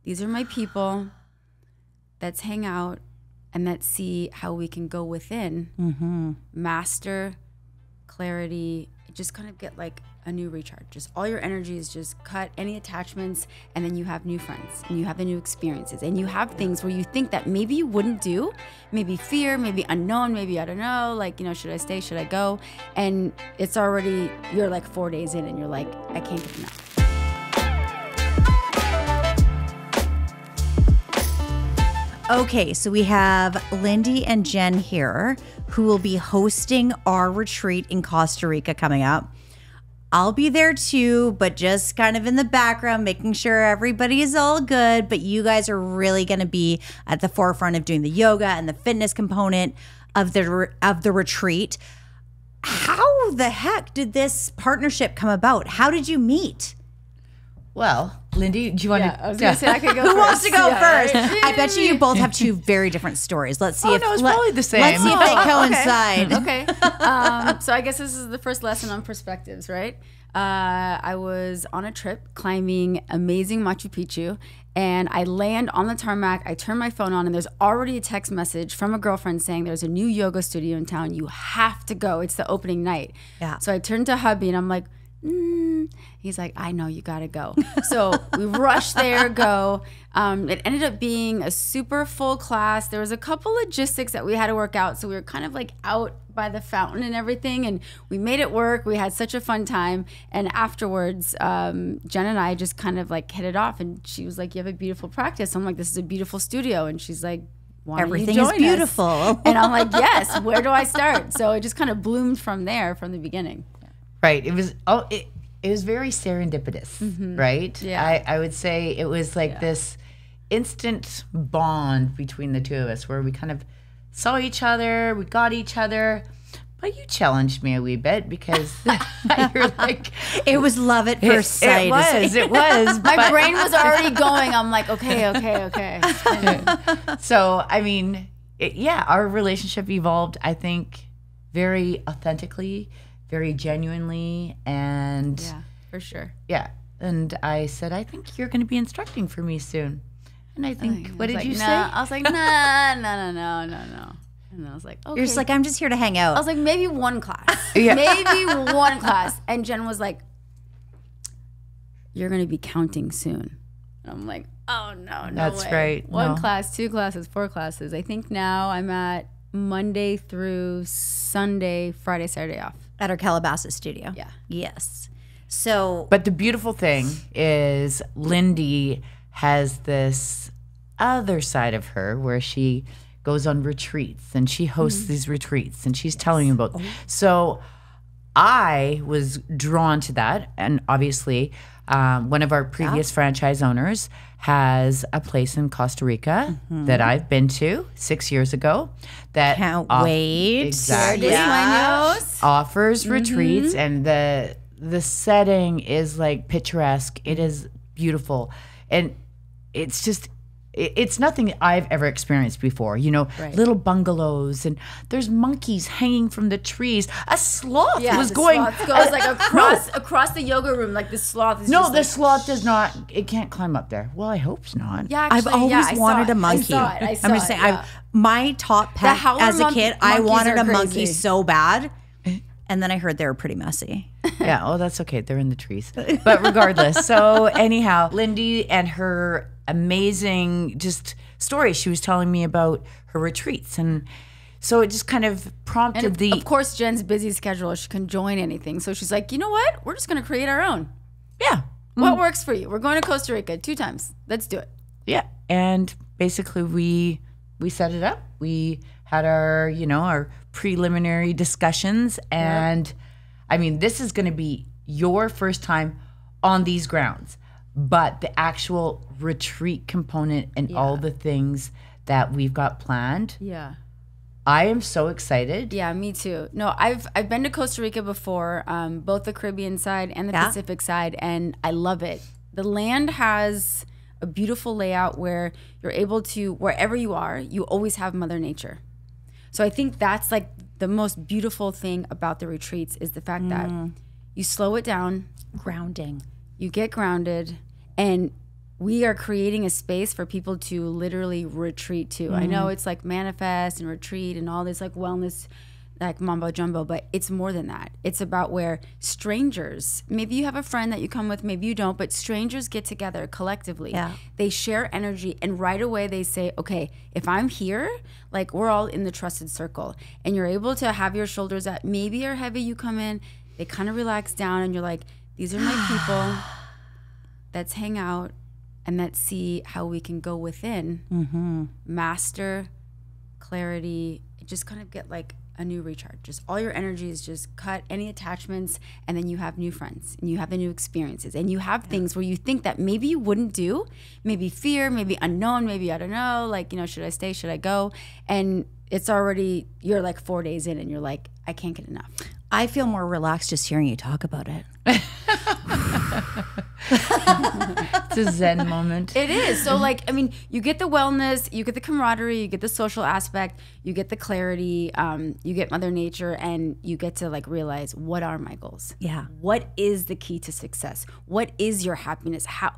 these are my people. Let's hang out and let's see how we can go within, master clarity, just kind of get like a new recharge. Just all your energy is just cut any attachments, and then you have new friends and you have the new experiences and you have things where you think that maybe you wouldn't do, maybe fear, maybe unknown, maybe I don't know, like, you know, should I stay, should I go? And it's already, you're like 4 days in and you're like, I can't get enough. Okay, so we have Lindy and Jen here who will be hosting our retreat in Costa Rica coming up. I'll be there too, but just kind of in the background, making sure everybody is all good. But you guys are really going to be at the forefront of doing the yoga and the fitness component of the retreat. How the heck did this partnership come about? How did you meet? Well, Lindy, do you want to? I was going to say I could go Who first. wants to go first? Right? I bet you both have two very different stories. Let's see if it's probably the same. Let's see if they coincide. Okay. So I guess this is the first lesson on perspectives, right? I was on a trip climbing amazing Machu Picchu, and I land on the tarmac. I turn my phone on, and there's already a text message from a girlfriend saying there's a new yoga studio in town. You have to go. It's the opening night. Yeah. So I turned to hubby, and I'm like, He's like, I know, you gotta go. So we rushed there, go. It ended up being a super full class. There was a couple logistics that we had to work out. So we were kind of like out by the fountain and everything, and we made it work. We had such a fun time. And afterwards, Jen and I just kind of like hit it off. And she was like, you have a beautiful practice. I'm like, this is a beautiful studio. And she's like, why everything don't is you join beautiful. us? And I'm like, yes, where do I start? So it just kind of bloomed from there, from the beginning. Right. It was it was very serendipitous, right? Yeah. I would say it was like this instant bond between the two of us where we kind of saw each other, we got each other. But you challenged me a wee bit because you're like... It was love at first sight. It was. My brain was already going. I'm like, okay. So, I mean, our relationship evolved, I think, very authentically, very genuinely, and... Yeah, for sure. Yeah. And I said, I think you're going to be instructing for me soon. And I think, what did you say? I was like, no. And I was like, okay. You're just like, I'm just here to hang out. I was like, maybe one class. Yeah. Maybe one class. And Jen was like, you're going to be counting soon. And I'm like, oh, no That's way. right. One No. class, 2 classes, 4 classes. I think now I'm at Monday through Sunday, Friday, Saturday off. At our Calabasas studio. Yeah. Yes. So, But the beautiful thing is Lindy has this other side of her where she goes on retreats and she hosts these retreats and she's telling you about. So I was drawn to that. And obviously, one of our previous franchise owners has a place in Costa Rica that I've been to 6 years ago. That can't wait. Exactly. Sueños. Offers retreats, and the setting is like picturesque. It is beautiful, and it's just it's nothing I've ever experienced before. You know, little bungalows, and there's monkeys hanging from the trees. A sloth was going. Sloth goes like across the yoga room. Like the sloth is just The like, sloth does not. It can't climb up there. Well, I hope not. Yeah, I've actually, always I saw wanted it. a monkey. I saw I'm it. just saying, Yeah. my top pet howler as a kid, I monkeys wanted are a monkey crazy. so bad. And then I heard they were pretty messy. Yeah, oh, that's okay. They're in the trees. But regardless, so anyhow, Lindy and her amazing just story she was telling me about her retreats. And so it just kind of prompted Of course, Jen's busy schedule. She can join anything. So she's like, you know what? We're just going to create our own. Yeah. What works for you? We're going to Costa Rica 2 times. Let's do it. Yeah. And basically we set it up. We had our, our preliminary discussions. And I mean, this is going to be your first time on these grounds. But the actual retreat component and all the things that we've got planned. Yeah. I am so excited. Yeah, me too. No, I've been to Costa Rica before, both the Caribbean side and the Pacific side, and I love it. The land has a beautiful layout where you're able to, wherever you are, you always have Mother Nature. So I think that's like the most beautiful thing about the retreats is the fact that you slow it down, Grounding. you get grounded, and we are creating a space for people to literally retreat to. I know it's like manifest and retreat and all this like wellness, like mumbo jumbo, but it's more than that. It's about where strangers, maybe you have a friend that you come with, maybe you don't, but strangers get together collectively. Yeah. They share energy, and right away they say, okay, if I'm here, like we're all in the trusted circle, and you're able to have your shoulders that maybe are heavy, you come in, they kind of relax down, and you're like, these are my people. Let's hang out and let's see how we can go within, master clarity, just kind of get like a new recharge. Just all your energy is just cut any attachments, and then you have new friends and you have the new experiences and you have things where you think that maybe you wouldn't do, maybe fear, maybe unknown, maybe I don't know, like, you know, should I stay, should I go? And it's already, you're like 4 days in and you're like, I can't get enough. I feel more relaxed just hearing you talk about it. It's a Zen moment. It is. So like, I mean, you get the wellness, you get the camaraderie, you get the social aspect, you get the clarity, you get Mother Nature, and you get to like realize, what are my goals? Yeah. What is the key to success? What is your happiness? How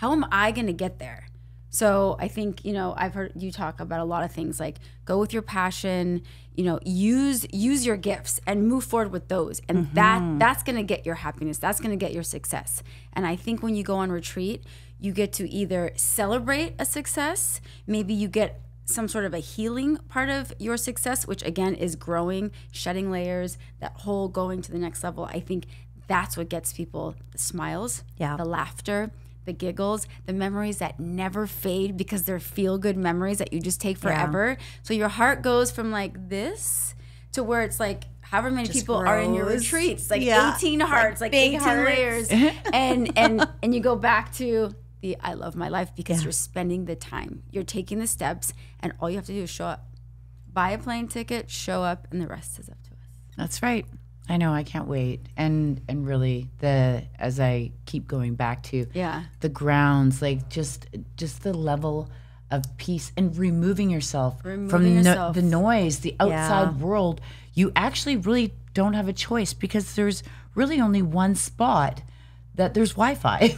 am I going to get there? So I think, you know, I've heard you talk about a lot of things like go with your passion, you know, use your gifts and move forward with those. And that's going to get your happiness. That's going to get your success. And I think when you go on retreat, you get to either celebrate a success, maybe you get some sort of a healing part of your success, which again is growing, shedding layers, that whole going to the next level. I think that's what gets people the smiles, the laughter, the giggles, the memories that never fade because they're feel-good memories that you just take forever. So your heart goes from like this to where it's like however many Just people are in your grows. retreats, like Yeah. 18 hearts, like big 18 hearts. layers. and you go back to the I love my life because you're spending the time. You're taking the steps, and all you have to do is show up. Buy a plane ticket, show up, and the rest is up to us. That's right. I know. I can't wait. And really, as I keep going back to the grounds, like just the level of peace and removing yourself from the noise, the outside world. You actually really don't have a choice because there's really only one spot that there's Wi-Fi.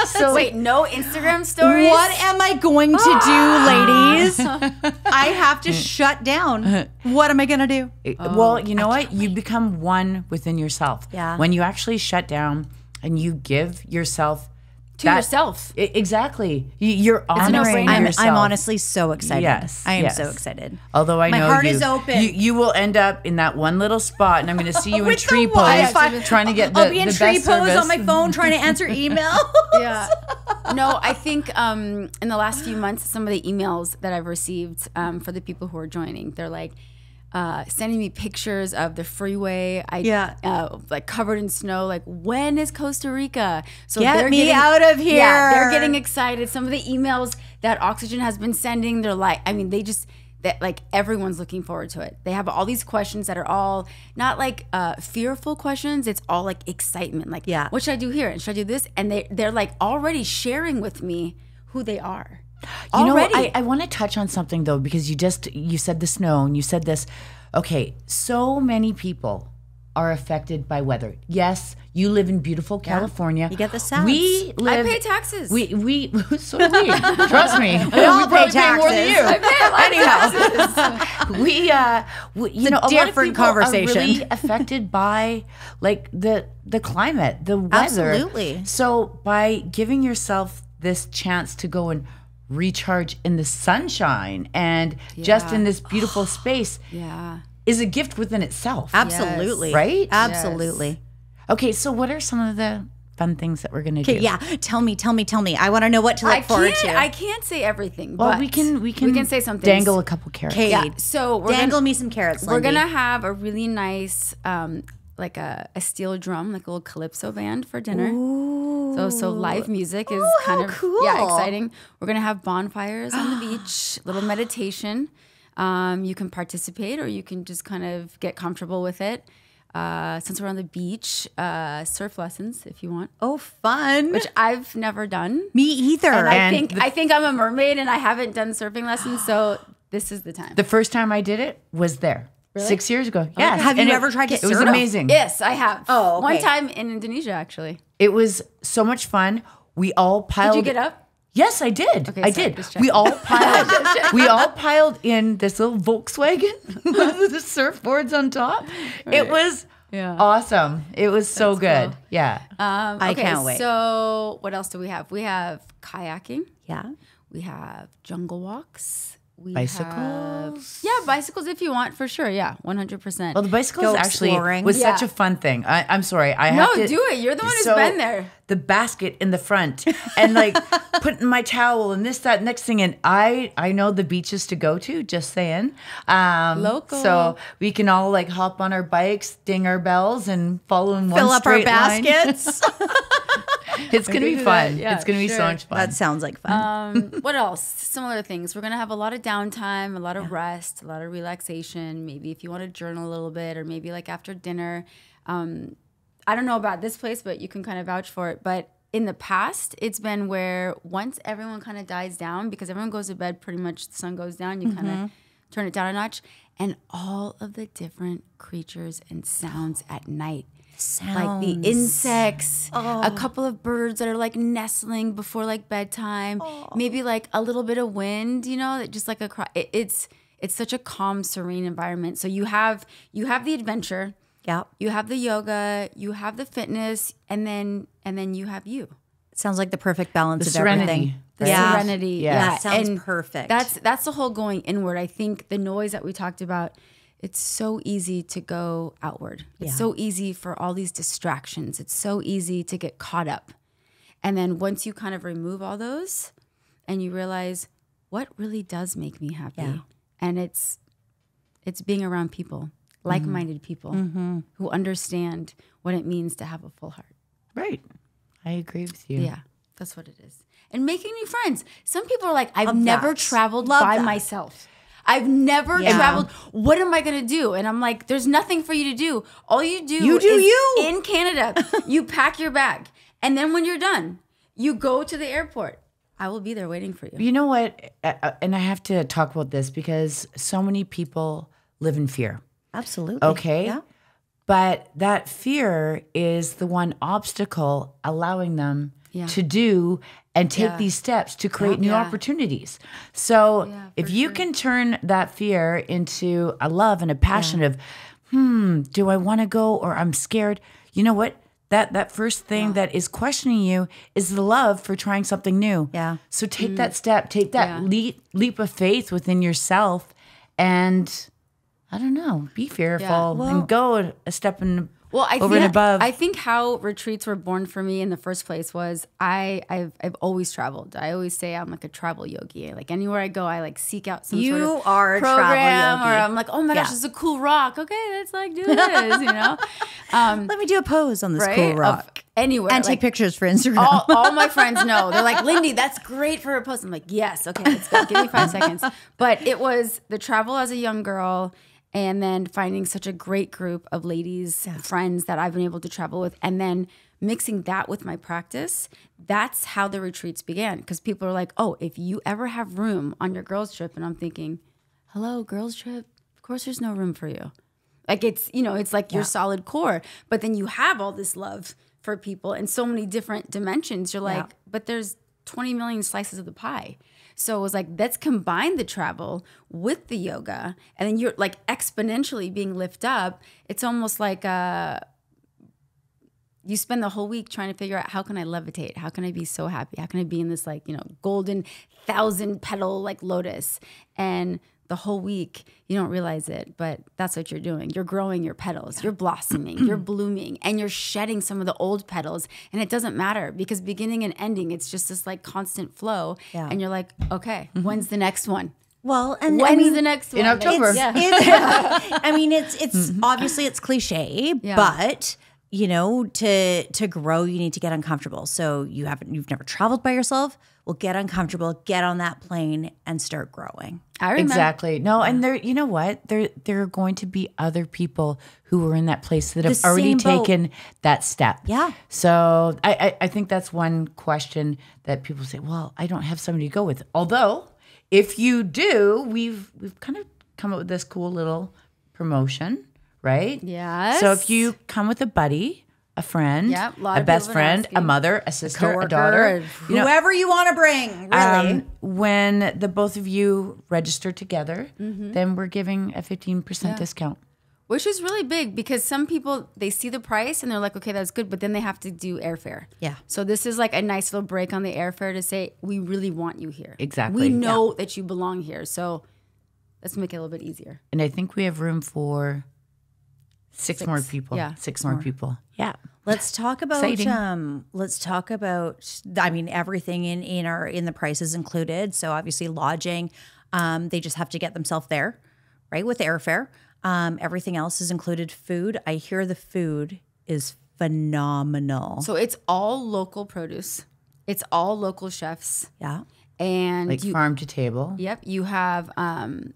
So wait, no Instagram stories? What am I going to do, ladies? I have to shut down. What am I going to do? Well, you know what? You become one within yourself. Yeah. When you actually shut down and you give yourself to yourself. Exactly. You're honoring no-brainer. yourself. I'm honestly so excited. Yes, I am yes. so excited. Although I My know heart is open. You will end up in that one little spot, and I'm going to see you in With tree the pose, Wi-Fi. trying to get the I'll be in the tree best pose service. on my phone trying to answer email. Yeah. No, I think in the last few months, some of the emails that I've received for the people who are joining, they're like sending me pictures of the freeway. Like covered in snow. Like, when is Costa Rica? So Get me out of here. Yeah, they're getting excited. Some of the emails that Oxygen has been sending, they're like, I mean, like everyone's looking forward to it. They have all these questions that are all not like fearful questions. It's all like excitement. Like, what should I do here? And should I do this? And they're like already sharing with me who they are. You know, I want to touch on something though, because you said the snow and you said this. Okay, so many people are affected by weather. Yes, you live in beautiful California. You get the sads. I pay taxes. We so do we. Trust me. We all pay probably pay more than taxes. you. I pay a lot of taxes. You know, a lot of different people conversation. are really affected by like the climate, the weather. Absolutely. So by giving yourself this chance to go and recharge in the sunshine and just in this beautiful space is a gift within itself. Absolutely. Right? Absolutely. Yes. Okay, so what are some of the fun things that we're going to do? Yeah, tell me. I want to know what to look forward to. I can't say everything, Well, but we can say something. Dangle a couple carrots. Okay, Yeah, so dangle me some carrots, We're Lindy. gonna have a really nice, like a steel drum, like a little calypso band for dinner. So live music is kind of cool. exciting. We're gonna have bonfires on the beach, little meditation. You can participate or you can just kind of get comfortable with it. Since we're on the beach, surf lessons if you want. Oh, fun. Which I've never done. Me either. And I think I'm a mermaid and I haven't done surfing lessons, so this is the time. The first time I did it was there. Really? 6 years ago. Yes. Have And you ever tried to It was surf? amazing. Yes, I have. Oh, okay. One time in Indonesia, actually. It was so much fun. We all piled. Did you get up? Yes, I did. Okay, I sorry, did. just We checking. all piled in this little Volkswagen with the surfboards on top. It was awesome. It was so good. cool. Yeah. I can't wait. So what else do we have? We have kayaking. Yeah. We have jungle walks. We Bicycles? bicycles if you want, for sure. Yeah, 100%. Well, the bicycles Go actually exploring. was such Yeah. a fun thing. I'm sorry. I have to do it. You're the one who's so been there. The basket in the front and like putting my towel and this, that, next thing. And I know the beaches to go to, just saying. Local. So we can all like hop on our bikes, ding our bells and follow in one Fill up our straight line. baskets. It's going to be do fun. that. Yeah, it's going to be so sure. much fun. That sounds like fun. What else? Similar things. We're going to have a lot of downtime, a lot of rest, a lot of relaxation. Maybe if you want to journal a little bit, or maybe like after dinner. I don't know about this place, but you can kind of vouch for it. But in the past, it's been where once everyone kind of dies down, because everyone goes to bed pretty much, the sun goes down, you kind of turn it down a notch. And all of the different creatures and sounds at night. Like the insects, a couple of birds that are like nestling before like bedtime, maybe like a little bit of wind, you know, just like it's such a calm, serene environment. So you have the adventure, you have the yoga, you have the fitness, and then you have you. It sounds like the perfect balance The of serenity. everything. The serenity. Yeah. Yeah. That sounds And perfect. That's the whole going inward. I think the noise that we talked about, it's so easy to go outward. It's so easy for all these distractions. It's so easy to get caught up. And then once you kind of remove all those and you realize what really does make me happy. And it's being around people, like-minded people who understand what it means to have a full heart. Right. I agree with you. Yeah, that's what it is. And making new friends. Some people are like, I've Love never that. traveled Love by that. myself. I've never traveled. What am I going to do? And I'm like, there's nothing for you to do. All you do is in Canada, you pack your bag. And then when you're done, you go to the airport. I will be there waiting for you. You know what? And I have to talk about this because so many people live in fear. Absolutely. Okay. Yeah. But that fear is the one obstacle allowing them to do and take these steps to create new opportunities. So if you can turn that fear into a love and a passion of, do I want to go or I'm scared? You know what? That first thing that is questioning you is the love for trying something new. Yeah. So take that step, take that leap of faith within yourself and I don't know, be fearful and go a step over and above. I think how retreats were born for me in the first place was I've always traveled. I always say I'm like a travel yogi. Like anywhere I go, I like seek out some sort of are a travel program, yogi. or I'm like, oh my gosh, this is a cool rock. Okay, let's like do this, you know. Let me do a pose on this cool rock. Anywhere And take like, pictures for Instagram. all my friends know. They're like, Lindy, that's great for a post. I'm like, yes, okay, let's go. Give me 5 seconds. But it was the travel as a young girl. And then finding such a great group of ladies, friends that I've been able to travel with, and then mixing that with my practice, that's how the retreats began. Because people are like, oh, if you ever have room on your girls' trip, and I'm thinking, hello, girls' trip? Of course there's no room for you. Like it's, you know, it's like your solid core. But then you have all this love for people in so many different dimensions. You're like, but there's 20 million slices of the pie. So it was like, let's combine the travel with the yoga. And then you're like exponentially being lifted up. It's almost like you spend the whole week trying to figure out, how can I levitate? How can I be so happy? How can I be in this like, you know, golden 1,000 petal like lotus? And the whole week, you don't realize it, but that's what you're doing. You're growing your petals, you're blossoming, you're blooming, and you're shedding some of the old petals. And it doesn't matter because beginning and ending, it's just this like constant flow. Yeah. And you're like, okay, when's the next one? Well, and When's the next one? in October. I mean, it's obviously it's cliche, but you know, to grow, you need to get uncomfortable. So you've never traveled by yourself. Well, get uncomfortable, get on that plane, and start growing. I remember. Exactly. No, and there, you know what? There are going to be other people who are in that place that have The already same boat. taken that step. Yeah. So I think that's one question that people say, well, I don't have somebody to go with. Although, if you do, we've kind of come up with this cool little promotion, right? Yes. So if you come with a buddy, a friend, Yep, a lot a of best people have been friend, a asking. mother, a sister, a Coworker, daughter. whoever you want to bring, really. When the both of you register together, then we're giving a 15% discount. Which is really big because some people, they see the price and they're like, okay, that's good. But then they have to do airfare. Yeah. So this is like a nice little break on the airfare to say, we really want you here. Exactly. We know that you belong here. So let's make it a little bit easier. And I think we have room for six more people. Yeah. Six more people. Yeah. Let's talk about Exciting. I mean, everything in the price is included. So obviously lodging, they just have to get themselves there, right? With airfare. Everything else is included. Food. I hear the food is phenomenal. So it's all local produce. It's all local chefs. Yeah. And Like farm to table. Yep, you have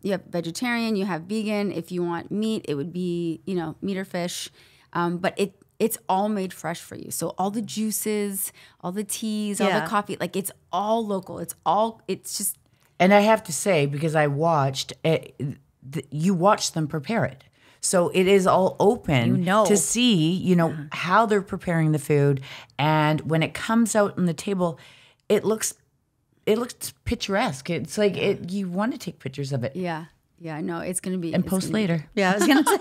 vegetarian, you have vegan. If you want meat, it would be meat or fish, but it's all made fresh for you. So all the juices, all the teas, all the coffee, like it's all local. It's just. And I have to say, because I watched you watch them prepare it. So it is all open to see, how they're preparing the food. And when it comes out on the table, it looks picturesque. It's like you want to take pictures of it. Yeah. Yeah, no, it's going to be. And post later. Yeah, I was going to say.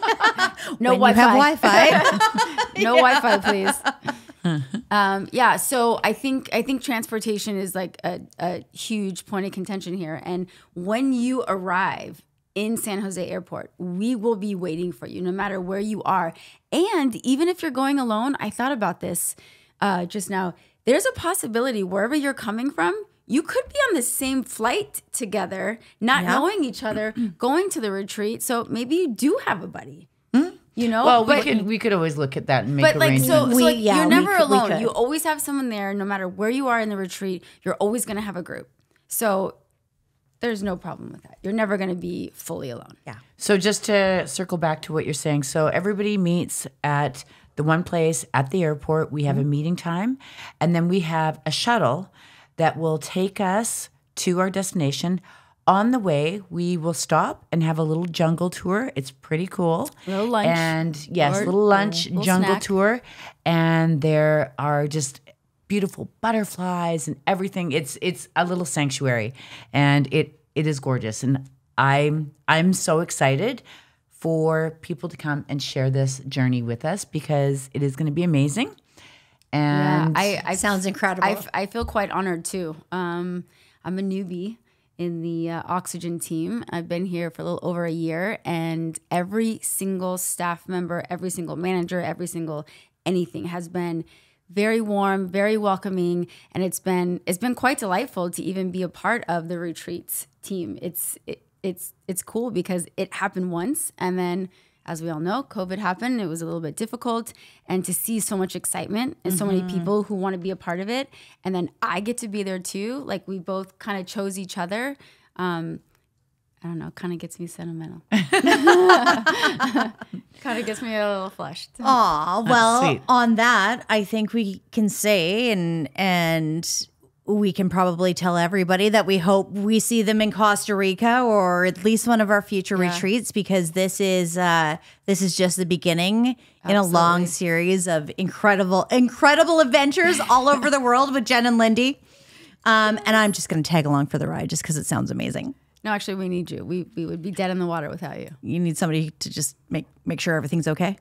No when Wi-Fi. you have Wi-Fi. No Wi-Fi, please. So I think transportation is like a huge point of contention here. And when you arrive in San Jose Airport, we will be waiting for you no matter where you are. And even if you're going alone, I thought about this just now. There's a possibility wherever you're coming from, you could be on the same flight together, not knowing each other, going to the retreat. So maybe you do have a buddy. Well, we could always look at that and make arrangements. You're never alone. You always have someone there, no matter where you are in the retreat. You're always going to have a group. So there's no problem with that. You're never going to be fully alone. Yeah. So just to circle back to what you're saying, so everybody meets at the one place at the airport. We have a meeting time, and then we have a shuttle that will take us to our destination. On the way, we will stop and have a little jungle tour. It's pretty cool. Little lunch. And yes, little lunch, little jungle snack. tour. And there are just beautiful butterflies and everything. It's a little sanctuary, and it is gorgeous. And I'm so excited for people to come and share this journey with us because it is going to be amazing. And I sounds incredible. I feel quite honored too. I'm a newbie in the Oxygen team. I've been here for a little over a year, and every single staff member, every single manager, every single anything has been very warm, very welcoming, and it's been quite delightful to even be a part of the retreats team. It's cool because it happened once, and then, as we all know, COVID happened. It was a little bit difficult, and to see so much excitement and so many people who want to be a part of it, and then I get to be there too. Like we both kind of chose each other. I don't know, kind of gets me sentimental. Kind of gets me a little flushed. Aw, well, sweet. On that, I think we can say and we can probably tell everybody that we hope we see them in Costa Rica or at least one of our future retreats, because this is just the beginning in a long series of incredible adventures all over the world with Jen and Lindy. And I'm just going to tag along for the ride just because it sounds amazing. No, actually, we need you. We would be dead in the water without you. You need somebody to just make sure everything's okay.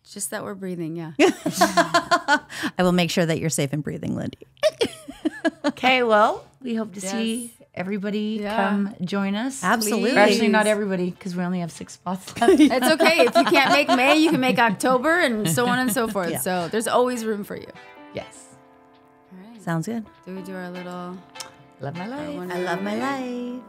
Just that we're breathing, yeah. I will make sure that you're safe and breathing, Lindy. okay, well, we hope to see everybody come join us. Absolutely. Or actually, not everybody, because we only have 6 spots left. It's okay. If you can't make May, you can make October and so on and so forth. Yeah. So there's always room for you. Yes. All right. Sounds good. Do we do our little... Love my life. I love my life.